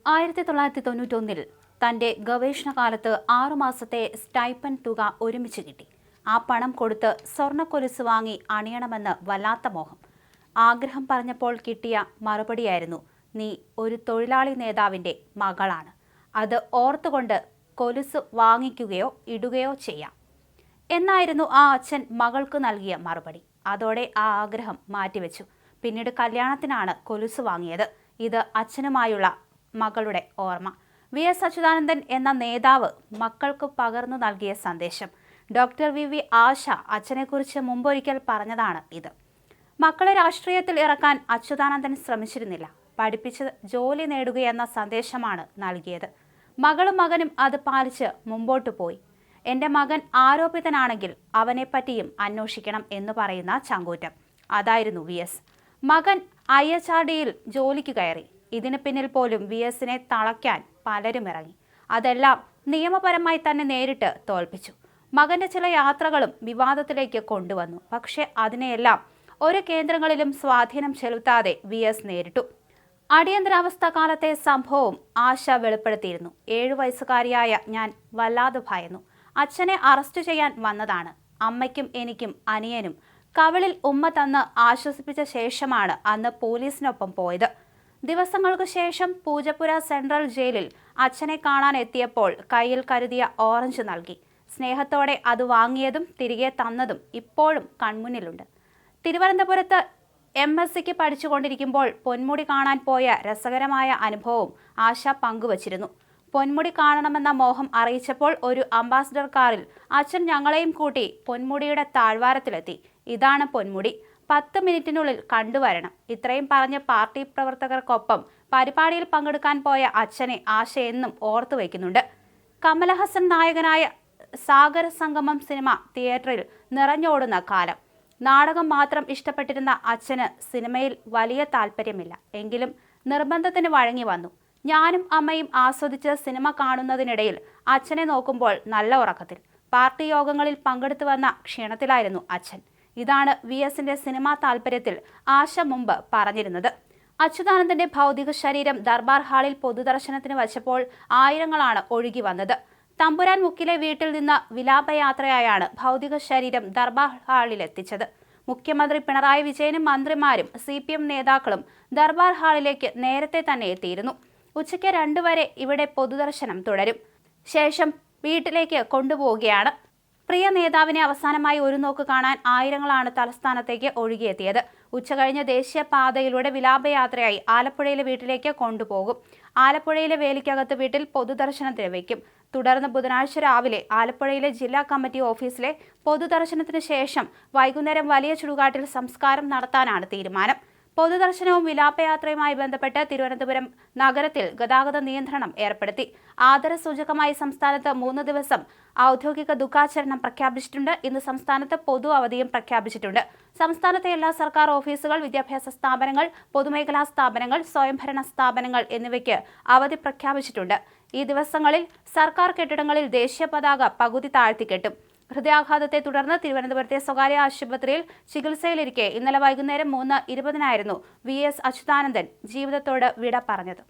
1991 തന്റെ ഗവേഷണകാലത്ത് 6 മാസത്തെ സ്റ്റൈപ്പൻ തുക ഒരുമിച്ച് കിട്ടി. ആ പണം കൊടുത്ത് സ്വർണ്ണക്കൊലുസ് വാങ്ങി അണിയണമെന്ന് വല്ലാത്ത മോഹം. ആഗ്രഹം പറഞ്ഞപ്പോൾ കിട്ടിയ മറുപടിയായിരുന്നു, നീ ഒരു തൊഴിലാളി നേതാവിന്റെ മകളാണ്. അത് ഓർത്തുകൊണ്ട് കൊലുസ് വാങ്ങിക്കുകയോ ഇടുകയോ ചെയ്യാം എന്നായിരുന്നു ആ അച്ഛൻ മകൾക്ക് നൽകിയ മറുപടി. അതോടെ ആ ആഗ്രഹം മാറ്റിവെച്ചു. പിന്നീട് കല്യാണത്തിനാണ് കൊലുസ് വാങ്ങിയത്. ഇത് അച്ഛനുമായുള്ള മകളുടെ ഓർമ്മ. VS അച്യുതാനന്ദൻ എന്ന നേതാവ് മക്കൾക്ക് പകർന്നു നൽകിയ സന്ദേശം. ഡോക്ടർ VV ആശ അച്ഛനെക്കുറിച്ച് മുമ്പൊരിക്കൽ പറഞ്ഞതാണ് ഇത്. മക്കളെ രാഷ്ട്രീയത്തിൽ ഇറക്കാൻ അച്യുതാനന്ദൻ ശ്രമിച്ചിരുന്നില്ല. പഠിപ്പിച്ച് ജോലി നേടുകയെന്ന സന്ദേശമാണ് നൽകിയത്. മകളും മകനും അത് പാലിച്ച് മുമ്പോട്ടു പോയി. എൻ്റെ മകൻ ആരോപിതനാണെങ്കിൽ അവനെപ്പറ്റിയും അന്വേഷിക്കണം എന്ന് പറയുന്ന ചങ്കൂറ്റം. അതായിരുന്നു VS. മകൻ IHRDയിൽ ജോലിക്ക് കയറി. ഇതിന് പിന്നിൽ പോലും VSനെ തളയ്ക്കാൻ പലരും ഇറങ്ങി. അതെല്ലാം നിയമപരമായി തന്നെ നേരിട്ട് തോൽപ്പിച്ചു. മകന്റെ ചില യാത്രകളും വിവാദത്തിലേക്ക് കൊണ്ടുവന്നു. പക്ഷെ അതിനെയെല്ലാം ഒരു കേന്ദ്രങ്ങളിലും സ്വാധീനം ചെലുത്താതെ VS നേരിട്ടു. അടിയന്തരാവസ്ഥ കാലത്തെ സംഭവവും ആശ വെളിപ്പെടുത്തിയിരുന്നു. 7 വയസ്സുകാരിയായ ഞാൻ വല്ലാതെ ഭയന്നു. അച്ഛനെ അറസ്റ്റ് ചെയ്യാൻ വന്നതാണ്. അമ്മയ്ക്കും എനിക്കും അനിയനും കവിളിൽ ഉമ്മ തന്ന് ആശ്വസിപ്പിച്ച ശേഷമാണ് അന്ന് പോലീസിനൊപ്പം പോയത്. ദിവസങ്ങൾക്ക് ശേഷം പൂജപ്പുര സെൻട്രൽ ജയിലിൽ അച്ഛനെ കാണാൻ എത്തിയപ്പോൾ കയ്യിൽ കരുതിയ ഓറഞ്ച് നൽകി. സ്നേഹത്തോടെ അത് വാങ്ങിയതും തിരികെ തന്നതും ഇപ്പോഴും കൺമുന്നിലുണ്ട്. തിരുവനന്തപുരത്ത് MSc പഠിച്ചുകൊണ്ടിരിക്കുമ്പോൾ പൊന്മുടി കാണാൻ പോയ രസകരമായ അനുഭവവും ആശ പങ്കുവച്ചിരുന്നു. പൊന്മുടി കാണണമെന്ന മോഹം അറിയിച്ചപ്പോൾ ഒരു അംബാസഡർ കാറിൽ അച്ഛൻ ഞങ്ങളെയും കൂട്ടി പൊന്മുടിയുടെ താഴ്വാരത്തിലെത്തി. ഇതാണ് പൊന്മുടി, 10 മിനിറ്റിനുള്ളിൽ കണ്ടുവരണം. ഇത്രയും പറഞ്ഞ് പാർട്ടി പ്രവർത്തകർക്കൊപ്പം പരിപാടിയിൽ പങ്കെടുക്കാൻ പോയ അച്ഛനെ ആശ എന്നും ഓർത്തു വയ്ക്കുന്നുണ്ട്. കമലഹസൻ നായകനായ സാഗര സംഗമം സിനിമ തിയേറ്ററിൽ നിറഞ്ഞോടുന്ന കാലം. നാടകം മാത്രം ഇഷ്ടപ്പെട്ടിരുന്ന അച്ഛന് സിനിമയിൽ വലിയ താല്പര്യമില്ല. എങ്കിലും നിർബന്ധത്തിന് വഴങ്ങി വന്നു. ഞാനും അമ്മയും ആസ്വദിച്ച് സിനിമ കാണുന്നതിനിടയിൽ അച്ഛനെ നോക്കുമ്പോൾ നല്ല ഉറക്കത്തിൽ. പാർട്ടി യോഗങ്ങളിൽ പങ്കെടുത്തു വന്ന ക്ഷീണത്തിലായിരുന്നു അച്ഛൻ. ഇതാണ് VSന്റെ സിനിമാ താല്പര്യത്തിൽ ആശ മുമ്പ് പറഞ്ഞിരുന്നത്. അച്യുതാനന്ദന്റെ ഭൗതിക ശരീരം ദർബാർ ഹാളിൽ പൊതുദർശനത്തിന് വച്ചപ്പോൾ ആയിരങ്ങളാണ് ഒഴുകി വന്നത്. തമ്പുരാൻ മുക്കിലെ വീട്ടിൽ നിന്ന് വിലാപയാത്രയായാണ് ഭൗതിക ശരീരം ദർബാർ ഹാളിലെത്തിച്ചത്. മുഖ്യമന്ത്രി പിണറായി വിജയനും മന്ത്രിമാരും CPM നേതാക്കളും ദർബാർ ഹാളിലേക്ക് നേരത്തെ തന്നെ എത്തിയിരുന്നു. ഉച്ചയ്ക്ക് 2 വരെ ഇവിടെ പൊതുദർശനം തുടരും. ശേഷം വീട്ടിലേക്ക് കൊണ്ടുപോവുകയാണ്. പ്രിയ നേതാവിനെ അവസാനമായി ഒരു നോക്ക് കാണാൻ ആയിരങ്ങളാണ് തലസ്ഥാനത്തേക്ക് ഒഴുകിയെത്തിയത്. ഉച്ചകഴിഞ്ഞ് ദേശീയപാതയിലൂടെ വിലാപയാത്രയായി ആലപ്പുഴയിലെ വീട്ടിലേക്ക് കൊണ്ടുപോകും. ആലപ്പുഴയിലെ വേലിക്കകത്ത് വീട്ടിൽ പൊതുദർശനത്തിന് വയ്ക്കും. തുടർന്ന് ബുധനാഴ്ച രാവിലെ ആലപ്പുഴയിലെ ജില്ലാ കമ്മിറ്റി ഓഫീസിലെ പൊതുദർശനത്തിന് ശേഷം വൈകുന്നേരം വലിയ ചുടുകാട്ടിൽ സംസ്കാരം നടത്താനാണ് തീരുമാനം. പൊതുദർശനവും വിലാപയാത്രയുമായി ബന്ധപ്പെട്ട് തിരുവനന്തപുരം നഗരത്തിൽ ഗതാഗത നിയന്ത്രണം ഏർപ്പെടുത്തി. ആദരസൂചകമായി സംസ്ഥാനത്ത് 3 ദിവസം ഔദ്യോഗിക ദുഃഖാചരണം പ്രഖ്യാപിച്ചിട്ടുണ്ട്. ഇന്ന് സംസ്ഥാനത്ത് പൊതു അവധിയും പ്രഖ്യാപിച്ചിട്ടുണ്ട്. സംസ്ഥാനത്തെ എല്ലാ സർക്കാർ ഓഫീസുകൾ, വിദ്യാഭ്യാസ സ്ഥാപനങ്ങൾ, പൊതുമേഖലാ സ്ഥാപനങ്ങൾ, സ്വയംഭരണ സ്ഥാപനങ്ങൾ എന്നിവയ്ക്ക് അവധി പ്രഖ്യാപിച്ചിട്ടുണ്ട്. ഈ ദിവസങ്ങളിൽ സർക്കാർ കെട്ടിടങ്ങളിൽ ദേശീയ പതാക പകുതി താഴ്ത്തിക്കെട്ടും. ഹൃദയാഘാതത്തെ തുടർന്ന് തിരുവനന്തപുരത്തെ സ്വകാര്യ ആശുപത്രിയിൽ ചികിത്സയിലിരിക്കെ ഇന്നലെ വൈകുന്നേരം 3:20 VS അച്യുതാനന്ദൻ ജീവിതത്തോട് വിട പറഞ്ഞത്.